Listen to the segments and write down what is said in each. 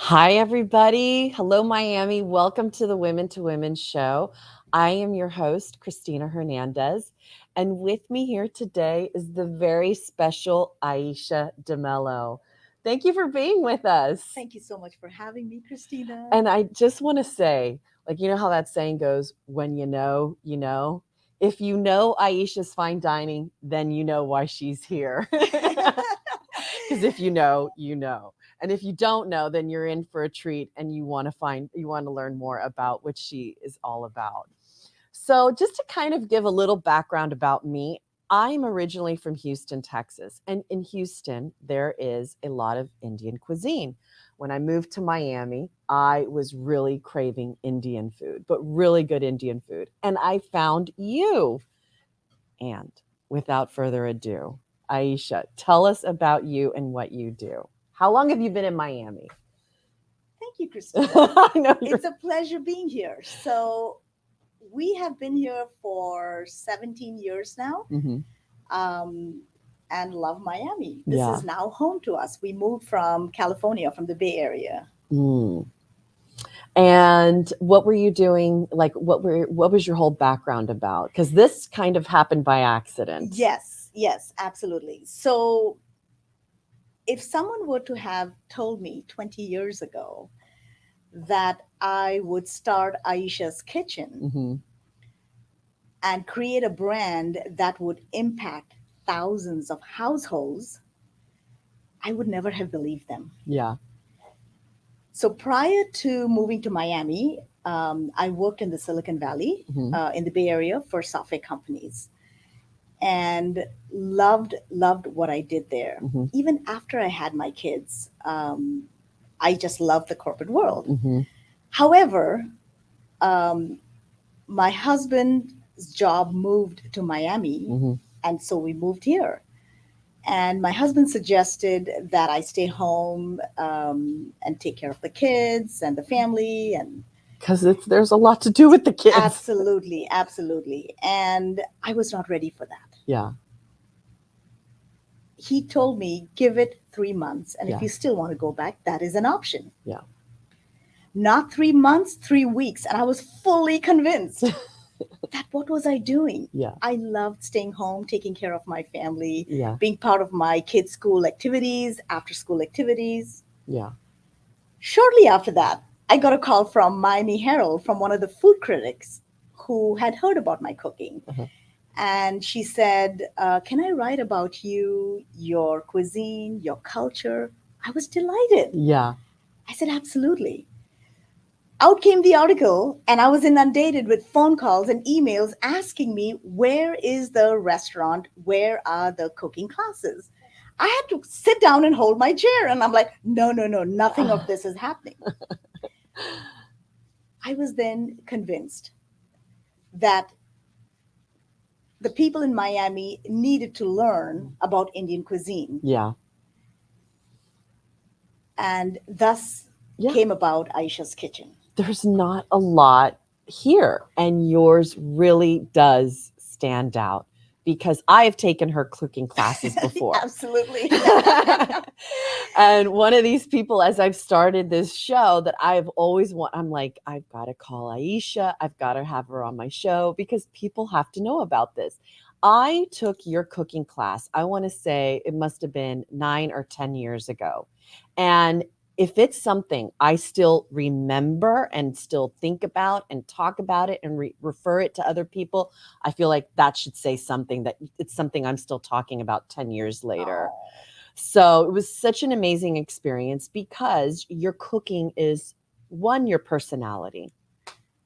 Hi, everybody. Hello, Miami. Welcome to the Women to Women show. I am your host, Cristina Hernandez. And with me here today is the very special Ayesha D'Mello. Thank you for being with us. Thank you so much for having me, Christina. And I just want to say, you know how that saying goes, when you know, you know. If you know Ayesha's fine dining, then you know why she's here. Because if you know, you know. And if you don't know, then you're in for a treat and you want to learn more about what she is all about. So, just to kind of give a little background about me, I'm originally from Houston, Texas. And in Houston, there is a lot of Indian cuisine. When I moved to Miami, I was really craving Indian food, but really good Indian food. And I found you. And without further ado, Ayesha, tell us about you and what you do. How long have you been in Miami? Thank you, Christina. I know you're. It's a pleasure being here. So, we have been here for 17 years now Mhm. um, and love Miami. This Yeah. is now home to us. We moved from California, from the Bay Area. Mm. And what were you doing? Like, what was your whole background about? Because this kind of happened by accident. Yes, absolutely. So, if someone were to have told me 20 years ago that I would start Aisha's Kitchen Hmm. and create a brand that would impact thousands of households, I would never have believed them. Yeah. So prior to moving to Miami, I worked in the Silicon Valley, Hmm. in the Bay Area for software companies, and loved what I did there. Hmm. Even after I had my kids, I just loved the corporate world. Hmm. However, um, my husband's job moved to Miami, Hmm. and so we moved here. And my husband suggested that I stay home and take care of the kids and the family. And Because there's a lot to do with the kids. absolutely, absolutely. And I was not ready for that. Yeah. He told me, give it 3 months. And if Yeah. you still want to go back, that is an option. Yeah. Not 3 months, 3 weeks. And I was fully convinced that what was I doing? Yeah. I loved staying home, taking care of my family, Yeah. being part of my kids' school activities, after school activities. Yeah. Shortly after that, I got a call from Miami Herald from one of the food critics who had heard about my cooking. Uh-huh. And she said, can I write about you, your cuisine, your culture? I was delighted. Yeah. I said, absolutely. Out came the article, and I was inundated with phone calls and emails asking me, where is the restaurant? Where are the cooking classes? I had to sit down and hold my chair. And I'm like, no, no, no, nothing of this is happening. I was then convinced that the people in Miami needed to learn about Indian cuisine. Yeah. And thus Yeah. came about Aisha's Kitchen. There's not a lot here, and yours really does stand out because I have taken her cooking classes before. Absolutely. And one of these people, as I've started this show, that I've always I'm like, I've got to call Ayesha. I've got to have her on my show because people have to know about this. I took your cooking class, I want to say it must have been 9 or 10 years ago. And if it's something I still remember and still think about and talk about it and refer it to other people, I feel like that should say something that it's something I'm still talking about 10 years later. Oh, So it was such an amazing experience because your cooking is one, your personality.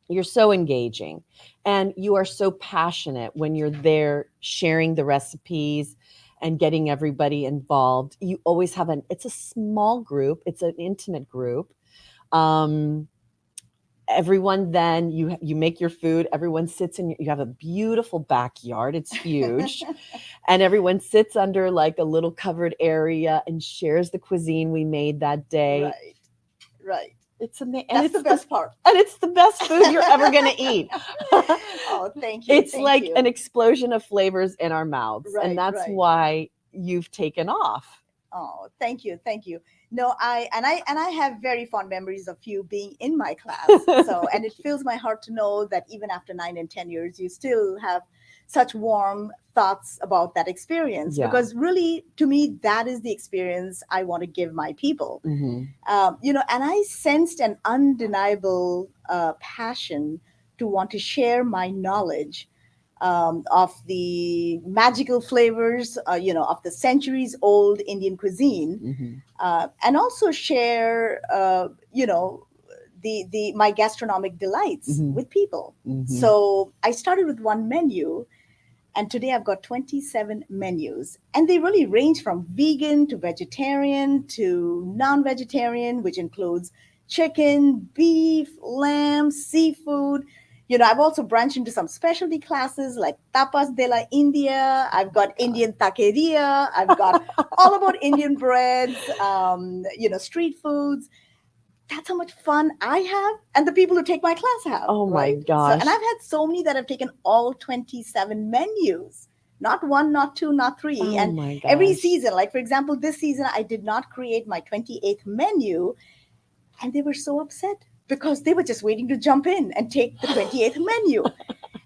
You're so engaging and you are so passionate when you're there sharing the recipes and getting everybody involved. You always have it's a small group, it's an intimate group. Um, everyone then you make your food, everyone sits in, you have a beautiful backyard, it's huge, and everyone sits under like a little covered area and shares the cuisine we made that day. right, right. It's amazing, That's the best part. and it's the best food you're ever going to eat. Oh, thank you. It's Thank like an you. explosion of flavors in our mouths, and Right, that's right. why you've taken off. Oh, thank you, thank you. No, I have very fond memories of you being in my class. So, and it fills my heart to know that even after 9 and 10 years, you still have such warm thoughts about that experience. Yeah. Because really, to me, that is the experience I want to give my people. Hmm. And I sensed an undeniable passion to want to share my knowledge of the magical flavors, of the centuries old Indian cuisine, Hmm. and also share, the my gastronomic delights Hmm. with people. Hmm. So I started with one menu, and today I've got 27 menus. And they really range from vegan to vegetarian to non vegetarian, which includes chicken, beef, lamb, seafood. I've also branched into some specialty classes like Tapas de la India. I've got Indian taqueria. I've got all about Indian breads, street foods. That's how much fun I have and the people who take my class have, Oh my right? So, and gosh. I've had so many that have taken all 27 menus, not one, not two, not three. Oh And my every gosh. season, like for example, this season, I did not create my 28th menu, and they were so upset because they were just waiting to jump in and take the 28th menu.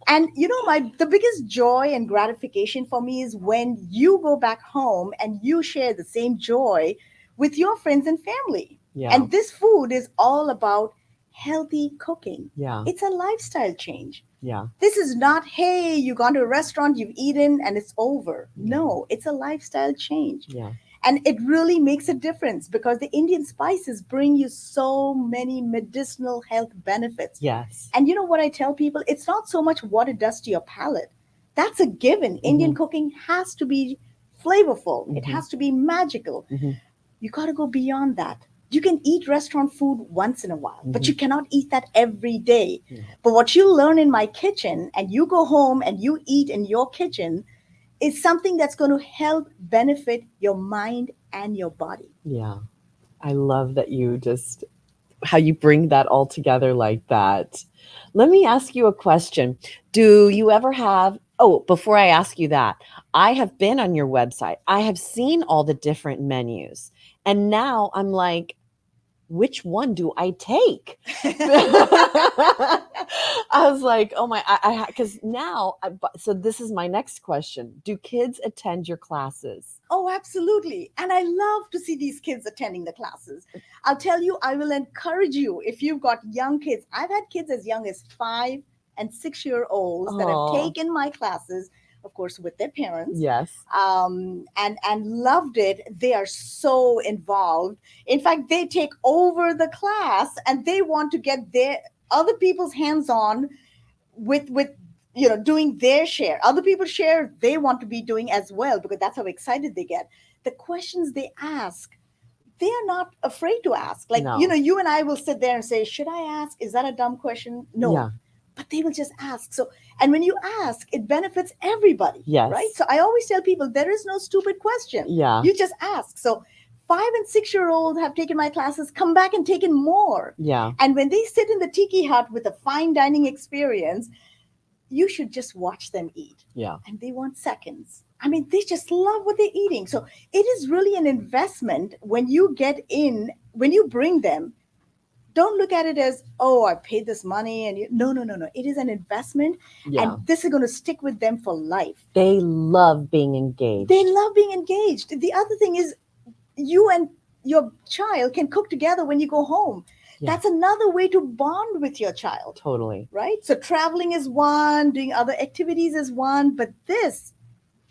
And the biggest joy and gratification for me is when you go back home and you share the same joy with your friends and family. Yeah. And this food is all about healthy cooking. Yeah. It's a lifestyle change. Yeah. This is not, hey, you gone to a restaurant, you've eaten, and it's over. Yeah. No, it's a lifestyle change. Yeah. And it really makes a difference because the Indian spices bring you so many medicinal health benefits. Yes. And you know what I tell people? It's not so much what it does to your palate. That's a given. Hmm. Indian cooking has to be flavorful, it Hmm. has to be magical. Hmm. You got to go beyond that. You can eat restaurant food once in a while, but Hmm. you cannot eat that every day. No. But what you learn in my kitchen and you go home and you eat in your kitchen is something that's going to help benefit your mind and your body. Yeah. I love that you just how you bring that all together like that. Let me ask you a question. Do you ever have Oh, before I ask you that, I have been on your website. I have seen all the different menus. And now I'm like, which one do I take? I was like, oh my, because now, so this is my next question. Do kids attend your classes? Oh, absolutely. And I love to see these kids attending the classes. I'll tell you, I will encourage you if you've got young kids. I've had kids as young as 5 and 6 year olds that have Oh, taken my classes, of course, with their parents, yes. and loved it. They are so involved. In fact, they take over the class and they want to get their other people's hands on with doing their share. Other people share they want to be doing as well because that's how excited they get. The questions they ask, they are not afraid to ask. Like, No. you and I will sit there and say, should I ask? Is that a dumb question? No. Yeah. But they will just ask. So, and when you ask, it benefits everybody, right? Yes. So I always tell people there is no stupid question. Yeah. You just ask. So 5 and 6 year old have taken my classes, come back and taken more. Yeah. And when they sit in the tiki hut with a fine dining experience, you should just watch them eat. Yeah. And they want seconds. I mean, they just love what they're eating. So it is really an investment when you get in, when you bring them. Don't look at it as, oh, I paid this money. And no, no, no, no. It is an investment. Yeah. And this is going to stick with them for life. They love being engaged. They love being engaged. The other thing is, you and your child can cook together when you go home. Yeah. That's another way to bond with your child. Totally. Right? So traveling is one, doing other activities is one, but this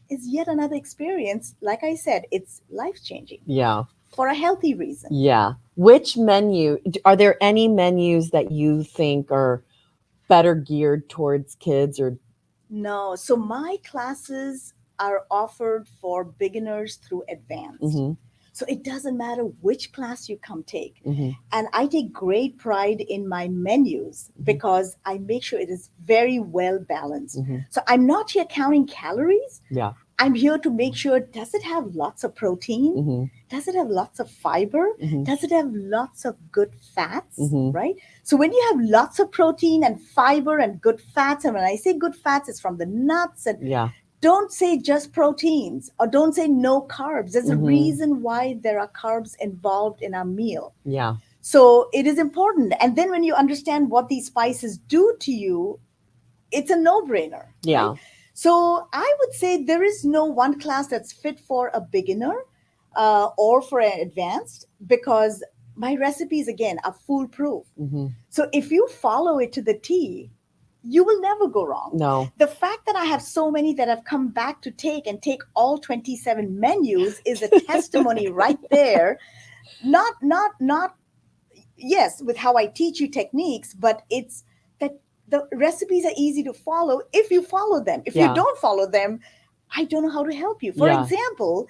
is yet another experience. Like I said, it's life changing Yeah. for a healthy reason. Yeah. Which are there any menus that you think are better geared towards kids or? No. So my classes are offered for beginners through advanced. Hmm. So it doesn't matter which class you come take. Hmm. And I take great pride in my menus Mhm. because I make sure it is very well balanced. Hmm. So I'm not here counting calories. Yeah. I'm here to make sure, does it have lots of protein? Hmm. Does it have lots of fiber? Hmm. Does it have lots of good fats? Hmm. Right? So when you have lots of protein and fiber and good fats, and when I say good fats, it's from the nuts, and Yeah. Don't say just proteins or don't say no carbs. There's a Mm-hmm. reason why there are carbs involved in our meal. Yeah. So it is important. And then when you understand what these spices do to you, it's a no brainer, right? Yeah. So I would say there is no one class that's fit for a beginner or for an advanced, because my recipes, again, are foolproof. Mm-hmm. So if you follow it to the T, you will never go wrong. No. The fact that I have so many that have come back to take and take all 27 menus is a testimony right there. Not yes, with how I teach you techniques, but it's that the recipes are easy to follow if you follow them. If you Yeah. don't follow them, I don't know how to help you. For Yeah. example,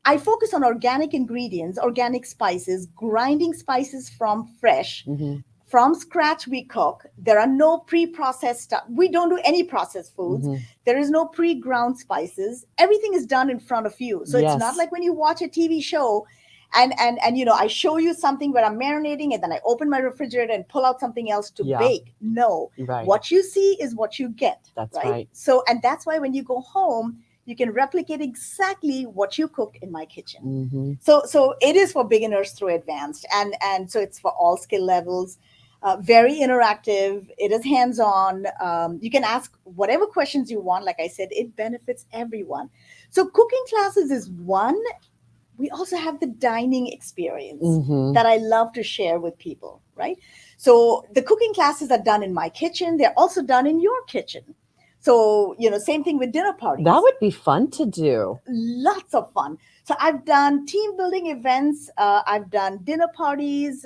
I focus on organic ingredients, organic spices, grinding spices from fresh. Mm-hmm. From scratch, we cook. There are no pre processed stuff. We don't do any processed foods. Mm-hmm. There is no pre ground spices. Everything is done in front of you. So it's not Yes. like when you watch a TV show and I show you something where I'm marinating and then I open my refrigerator and pull out something else to Yeah. bake. No, Right. what you see is what you get, That's right? right. So, and that's why when you go home, you can replicate exactly what you cook in my kitchen. Mm-hmm. So it is for beginners through advanced, and so it's for all skill levels. Very interactive. It is hands on. You can ask whatever questions you want. Like I said, it benefits everyone. So cooking classes is one. We also have the dining experience Mm-hmm. that I love to share with people, right? So the cooking classes are done in my kitchen. They're also done in your kitchen. So, same thing with dinner parties. That would be fun to do. Lots of fun. So I've done team building events. I've done dinner parties,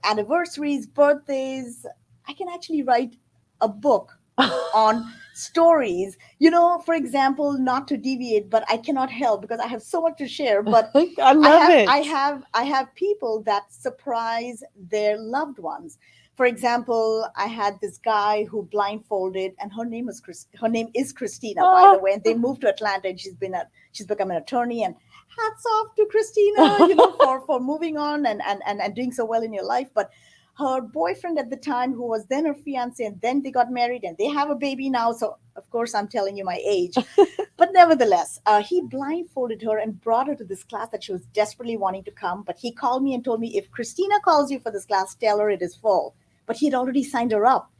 anniversaries, birthdays. I can actually write a book on stories. For example, not to deviate, but I cannot help because I have so much to share. But I I love have it. I have people that surprise their loved ones. For example, I had this guy who blindfolded, and her name is Christina, by the way, and they moved to Atlanta, and she's become an attorney. And hats off to Christina, for moving on and doing so well in your life. But her boyfriend at the time, who was then her fiance, and then they got married, and they have a baby now. So of course, I'm telling you my age, but nevertheless, he blindfolded her and brought her to this class that she was desperately wanting to come. But he called me and told me, if Christina calls you for this class, tell her it is full. But he had already signed her up.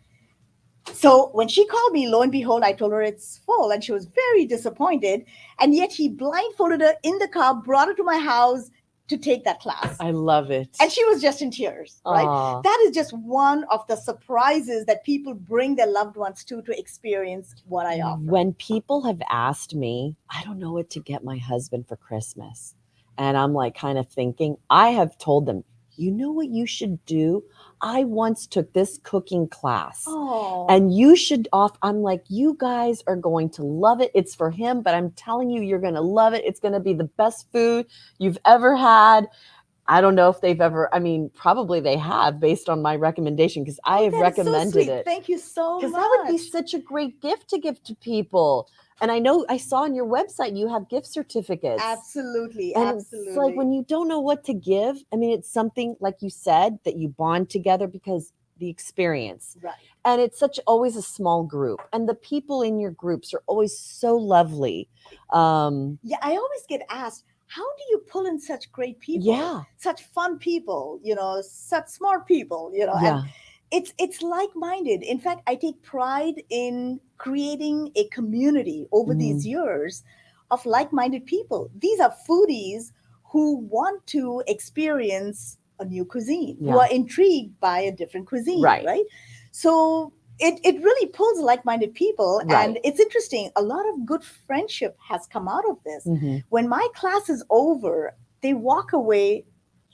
So when she called me, lo and behold, I told her it's full, and she was very disappointed. And yet he blindfolded her in the car, brought her to my house to take that class. I love it. And she was just in tears, right? Aw. That is just one of the surprises that people bring their loved ones to experience what I offer. When people have asked me, I don't know what to get my husband for Christmas. And I'm like kind of thinking, I have told them, you know what you should do? I once took this cooking class. Oh, And you should I'm like, you guys are going to love it. It's for him, but I'm telling you, you're going to love it. It's going to be the best food you've ever had. I don't know if they've ever, I mean, probably they have based on my recommendation because I have that is so recommended sweet. it. Thank you so Because much. that would be such a great gift to give to people. And I know I saw on your website you have gift certificates. Absolutely, And absolutely. it's like when you don't know what to give, I mean, it's something like you said that you bond together because the experience. Right. And it's always a small group. And the people in your groups are always so lovely. Yeah, I always get asked, how do you pull in such great people? Yeah. Such fun people, such smart people, Yeah. and it's like-minded. In fact, I take pride in creating a community over these years of like-minded people. These are foodies who want to experience a new cuisine, who Yeah. are intrigued by a different cuisine, Right. right? So it really pulls like-minded people. Right. And it's interesting, a lot of good friendship has come out of this. Mhm. When my class is over, they walk away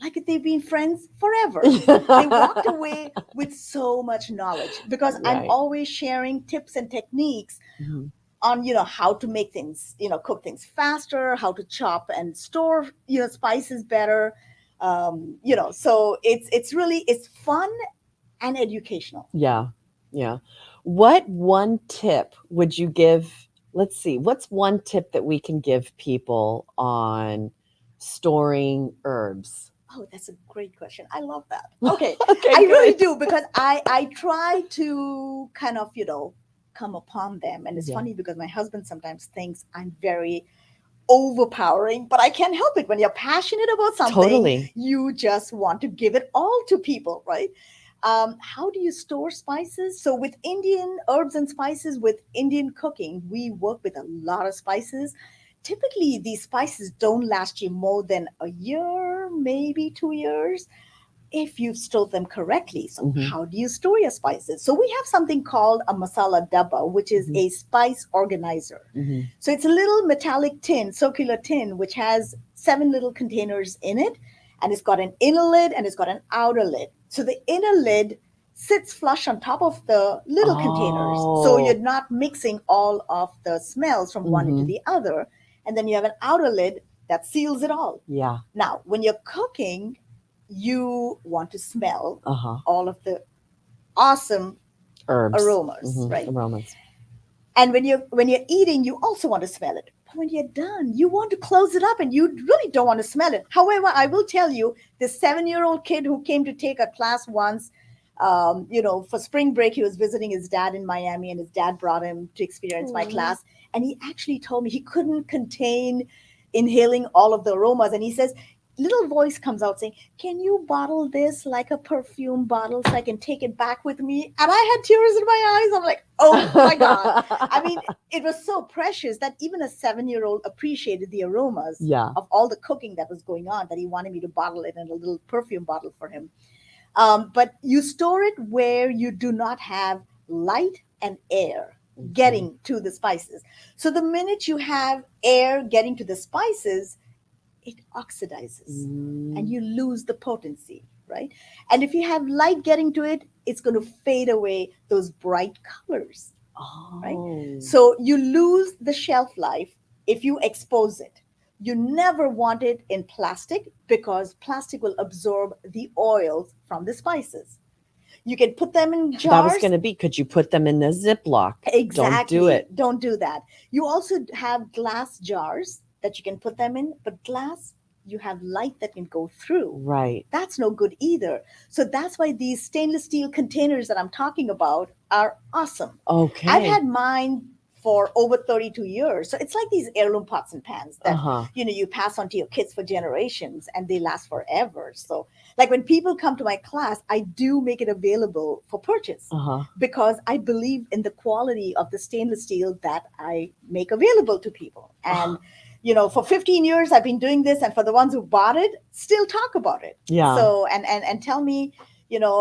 like if they've been friends forever. They walked away with so much knowledge because I'm Right. always sharing tips and techniques Mhm. on how to make things, cook things faster, how to chop and store spices better. So it's fun and educational. Yeah. Yeah. What one tip would you give? Let's see. What's one tip that we can give people on storing herbs? Oh, that's a great question. I love that. Okay. Okay, I really good. do, because I try to kind of, come upon them. And it's Yeah. funny because my husband sometimes thinks I'm very overpowering, but I can't help it. When you're passionate about something, Totally. you just want to give it all to people, right? How do you store spices? So, with Indian herbs and spices, with Indian cooking, we work with a lot of spices. Typically, these spices don't last you more than a year, maybe 2 years if you've stored them correctly. So, Hmm. how do you store your spices? So, we have something called a masala dabba, which is Hmm. a spice organizer. Hmm. So, it's a little metallic tin, circular tin, which has 7 little containers in it. And it's got an inner lid and it's got an outer lid. So, the inner lid sits flush on top of the little containers. So, you're Oh. not mixing all of the smells from one into Hmm. the other. And then you have an outer lid that seals it all. Yeah. Now, when you're cooking, you want to smell Uh-huh. all of the awesome Herbs. aromas, right? Aromas. And when you're eating, you also want to smell it. But when you're done, you want to close it up and you really don't want to smell it. However, I will tell you, this 7-year-old kid who came to take a class once, for spring break, he was visiting his dad in Miami, and his dad brought him to experience my Aw. class. And he actually told me he couldn't contain inhaling all of the aromas. And he says, little voice comes out saying, "Can you bottle this like a perfume bottle so I can take it back with me?" And I had tears in my eyes. I'm like, oh my God. I mean, it was so precious that even a 7-year-old appreciated the aromas Yeah. of all the cooking that was going on, that he wanted me to bottle it in a little perfume bottle for him. But you store it where you do not have light and air Okay. getting to the spices. So the minute you have air getting to the spices, it oxidizes and Mm. you lose the potency, right? And if you have light getting to it, it's going to fade away those bright colors, right? Oh. So you lose the shelf life if you expose it. You never want it in plastic because plastic will absorb the oils from the spices. You can put them in That was jars. going to be, could you put them in the Ziploc? Don't do Exactly. it. Don't do that. You also have glass jars that you can put them in, but glass, you have light that can go through. Right. That's no good either. So that's why these stainless steel containers that I'm talking about are awesome. I've Okay. had mine for over 32 years. So it's like these heirloom pots and pans that Uh-huh. you pass on to your kids for generations and they last forever. So like when people come to my class, I do make it available for purchase Uh-huh. because I believe in the quality of the stainless steel that I make available to people. And for 15 years I've been doing this, and for the ones who bought it, still talk about it. Yeah. So and tell me,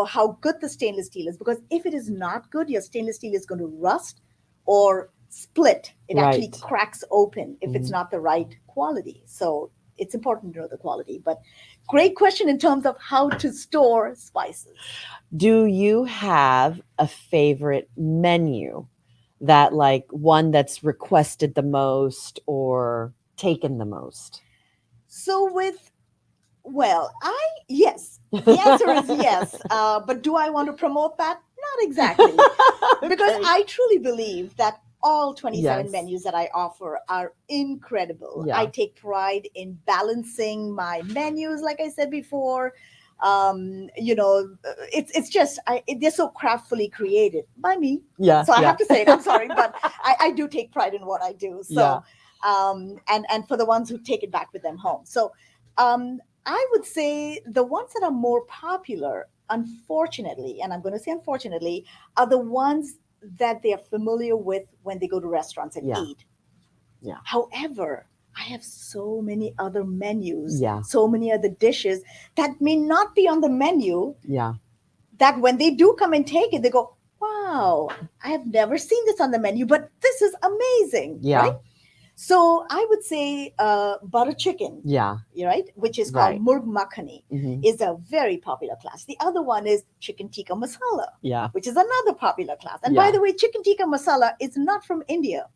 how good the stainless steel is, because if it is not good, your stainless steel is going to rust or split. It actually Right. cracks open if it's Mhm. not the right quality. So it's important to know the quality. But great question in terms of how to store spices. Do you have a favorite menu that, like, one that's requested the most or taken the most? So yes, the answer is yes. But do I want to promote that? Not exactly, because Okay. I truly believe that all 27 Yes. menus that I offer are incredible. I Yeah. take pride in balancing my menus, like I said before. It's just they're so craftfully created by me. Yeah. So I Yeah. have to say it. I'm sorry, but I do take pride in what I do. Yeah. So and for the ones who take it back with them home. So um, I would say the ones that are more popular, unfortunately, and I'm going to say unfortunately, are the ones that they are familiar with when they go to restaurants and Yeah. eat. Yeah. However, I have so many other menus, Yeah. so many other dishes that may not be on the menu, Yeah. that when they do come and take it, they go, wow, I have never seen this on the menu, but this is amazing, right? Yeah. So I would say butter chicken, Yeah. right, which is called Right. murg makhani, Hmm. is a very popular class. The other one is chicken tikka masala, Yeah. which is another popular class. And by Yeah. the way, chicken tikka masala is not from India.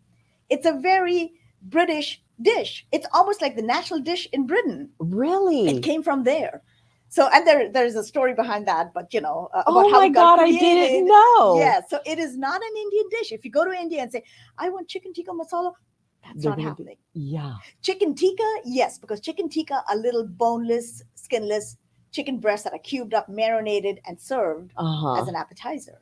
It's a very British dish. It's almost like the national dish in Britain. It Really? came from there. So, and there's a story behind that, but about Oh how my it got God, I didn't created. know. Yeah, so it is not an Indian dish. If you go to India and say, I want chicken tikka masala, that's They're not gonna be, happening. yeah. Chicken tikka, yes, because chicken tikka are little boneless, skinless chicken breasts that are cubed up, marinated, and served as Uh-huh. an appetizer.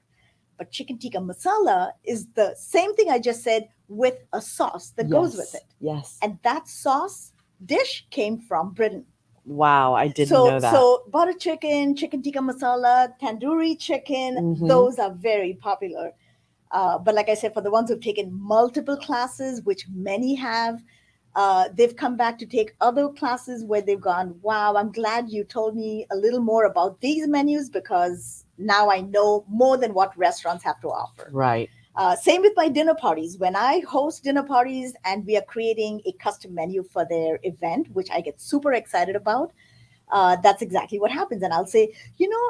But chicken tikka masala is the same thing I just said with a sauce that goes with it. Yes. And that sauce dish came from Britain. Wow, I didn't So know that. so butter chicken, chicken tikka masala, tandoori chicken, those are very popular. But like I said, for the ones who've taken multiple classes, which many have, they've come back to take other classes where they've gone, wow, I'm glad you told me a little more about these menus because now I know more than what restaurants have to offer. Right. Same with my dinner parties. When I host dinner parties and we are creating a custom menu for their event, which I get super excited about, that's exactly what happens. And I'll say,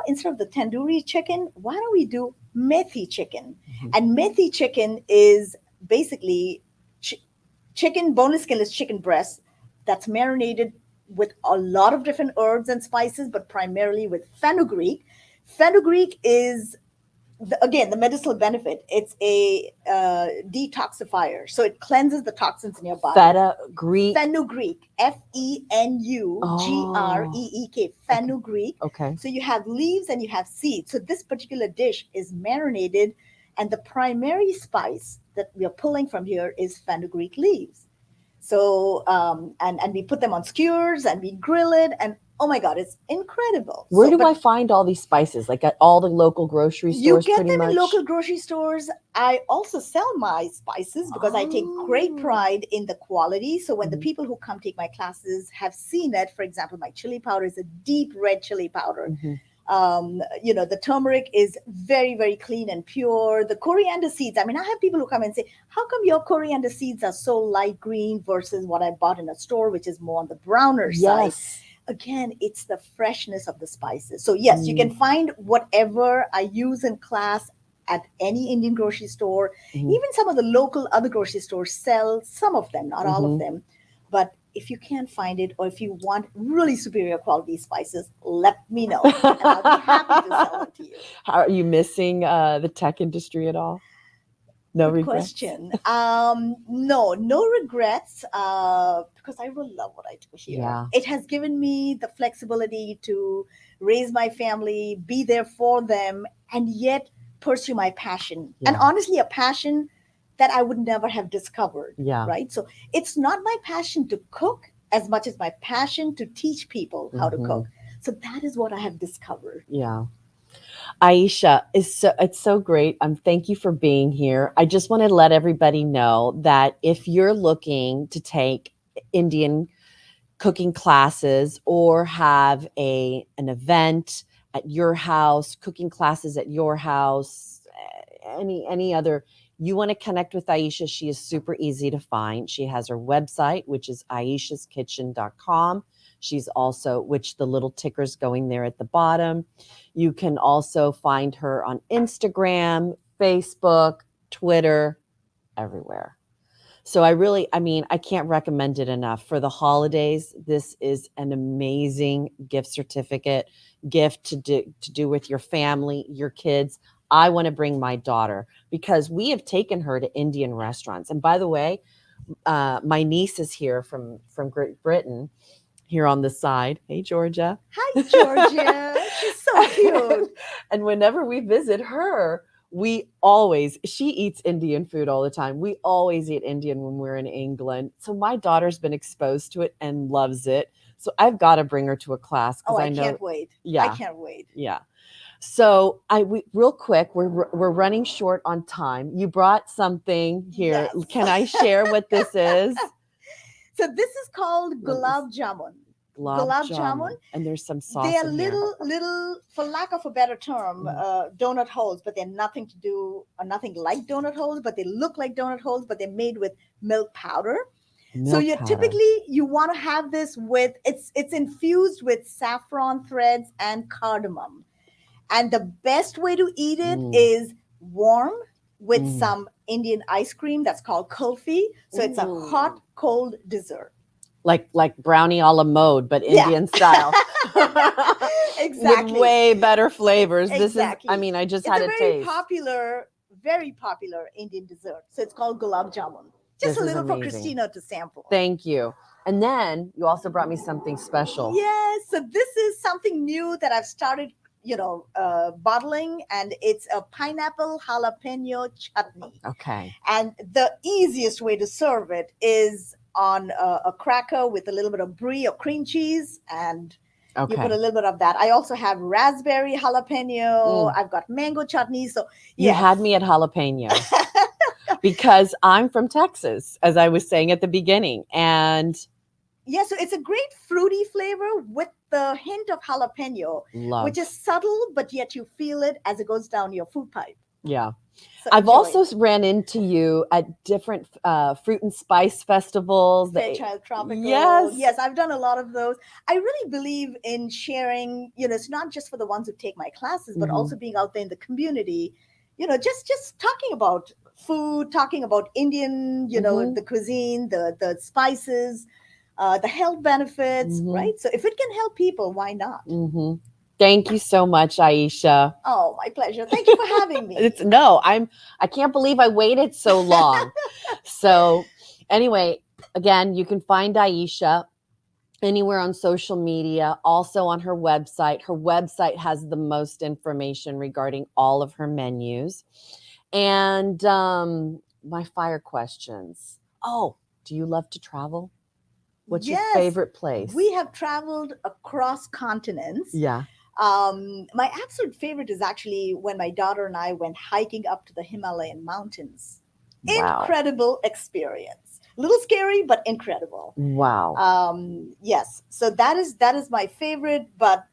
instead of the tandoori chicken, why don't we do methi chicken? And methi chicken is basically chicken, boneless, skinless chicken breast that's marinated with a lot of different herbs and spices, but primarily with fenugreek. Fenugreek is again the medicinal benefit. It's a detoxifier, so it cleanses the toxins in your body. Feta Greek. Fenugreek, Fenugreek, fenugreek. Okay. So you have leaves and you have seeds. So this particular dish is marinated, and the primary spice that we are pulling from here is fenugreek leaves. So and we put them on skewers and we grill it, and oh my god, it's incredible. Where do I find all these spices? Like at all the local grocery stores? You get pretty them much? in local grocery stores. I also sell my spices because I take great pride in the quality. So when the people who come take my classes have seen it, for example, my chili powder is a deep red chili powder. The turmeric is very, very clean and pure. The coriander seeds, I mean, I have people who come and say, how come your coriander seeds are so light green versus what I bought in a store, which is more on the browner side? Again, it's the freshness of the spices. So yes, you can find whatever I use in class at any Indian grocery store. Even some of the local other grocery stores sell some of them, not all of them. But if you can't find it, or if you want really superior quality spices, let me know, and I'll be happy to sell it to you. Are you missing the tech industry at all? No Good regrets? question. No regrets, because I really love what I do here. Yeah. It has given me the flexibility to raise my family, be there for them, and yet pursue my passion. And honestly, a passion that I would never have discovered. Yeah. Right. So it's not my passion to cook as much as my passion to teach people how to cook. So that is what I have discovered. Yeah. Ayesha, it's so great. Thank you for being here. I just want to let everybody know that if you're looking to take Indian cooking classes or have an event at your house, cooking classes at your house, any other, you want to connect with Ayesha, she is super easy to find. She has her website, which is ayeshaskitchen.com. She's also, which the little ticker's going there at the bottom. You can also find her on Instagram, Facebook, Twitter, everywhere. So I can't recommend it enough. For the holidays, this is an amazing gift certificate, gift to do with your family, your kids. I want to bring my daughter because we have taken her to Indian restaurants. And by the way, my niece is here from Great Britain, here on the side. Hey, Georgia. Hi, Georgia. She's so cute. And whenever we visit her, she eats Indian food all the time. We always eat Indian when we're in England. So my daughter's been exposed to it and loves it. So I've got to bring her to a class because I know. Can't wait. Yeah. I can't wait. Yeah. So real quick, we're running short on time. You brought something here. Yes. Can I share what this is? So this is called gulab jamun. Gulab jamun, and there's some sauce. They are in little, for lack of a better term, donut holes, but they're nothing like donut holes, but they look like donut holes, but they're made with milk powder. So you want to have this with it's infused with saffron threads and cardamom, and the best way to eat it is warm with some Indian ice cream that's called kulfi. So it's a hot cold dessert. Like brownie a la mode, but Indian style. Exactly. With way better flavors. Exactly. This is, I just had a taste. Very popular Indian dessert. So it's called gulab jamun. Just a little for Cristina to sample. Thank you. And then you also brought me something special. Yes. So this is something new that I've started bottling, and it's a pineapple jalapeno chutney. Okay. And the easiest way to serve it is on a cracker with a little bit of brie or cream cheese, and you put Okay. a little bit of that. I also have raspberry jalapeno. Mm. I've got mango chutney. So You had yes. me at jalapeno because I'm from Texas, as I was saying at the beginning. And Yeah, so it's a great fruity flavor with the hint of jalapeno, which love. is subtle, but yet you feel it as it goes down your food pipe. Yeah. So I've enjoy. also ran into you at different fruit and spice festivals. Fairchild Tropical. Yes. Yes, I've done a lot of those. I really believe in sharing, it's not just for the ones who take my classes, but Mhm. also being out there in the community, just talking about food, talking about Indian, Mhm. the cuisine, the spices, the health benefits, Mhm. right? So if it can help people, why not? Mhm. Thank you so much, Ayesha. Oh, my pleasure. Thank you for having It's me. no, I can't believe I waited so long. So anyway, again, you can find Ayesha anywhere on social media, also on her website. Her website has the most information regarding all of her menus. And my fire questions. Oh, do you love to travel? What's your Yes, favorite we place? have traveled across continents. Yeah. My absolute favorite is actually when my daughter and I went hiking up to the Himalayan mountains. Wow. Incredible experience. A little scary, but incredible. Wow. Yes, so that is my favorite. But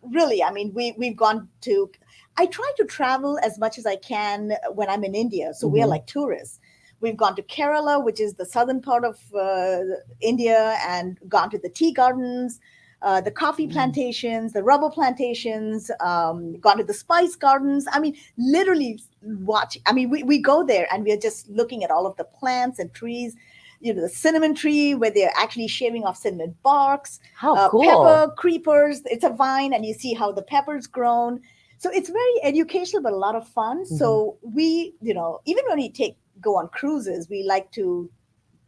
really, I mean, we've gone to. I try to travel as much as I can when I'm in India. So we are Hmm. like tourists. We've gone to Kerala, which is the southern part of India, and gone to the tea gardens, the coffee plantations, the rubber plantations, gone to the spice gardens. I mean, literally watch. I mean, we go there and we are just looking at all of the plants and trees. The cinnamon tree where they're actually shaving off cinnamon barks, How cool. pepper creepers. It's a vine, and you see how the pepper's grown. So it's very educational, but a lot of fun. Hmm. So we, even when we go on cruises, we like to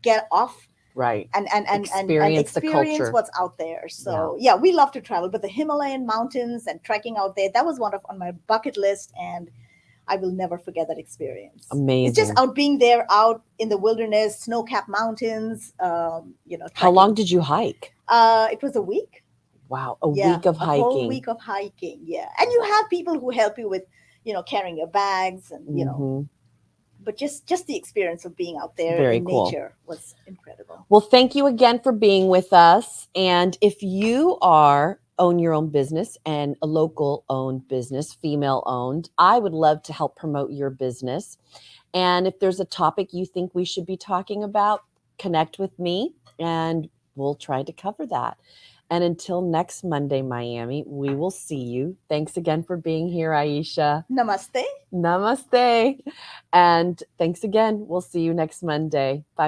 get off Right. and Experience the experience culture. what's out there. Yeah. So yeah, we love to travel, but the Himalayan mountains and trekking out there, that was one of on my bucket list, and I will never forget that experience. It's just Amazing. out being there, out in the wilderness, snow-capped mountains, How long trekking. did you hike? It was a week. Wow, a Yeah, week of a whole hiking. week of hiking. Yeah, and you have people who help you with, carrying your bags, and Hmm. but just the experience of being out there Very in cool. nature was incredible. Well, thank you again for being with us. And if you own your own business and a local owned business, female owned, I would love to help promote your business. And if there's a topic you think we should be talking about, connect with me and we'll try to cover that. And until next Monday, Miami, we will see you. Thanks again for being here, Ayesha. Namaste. Namaste. And thanks again. We'll see you next Monday. Bye.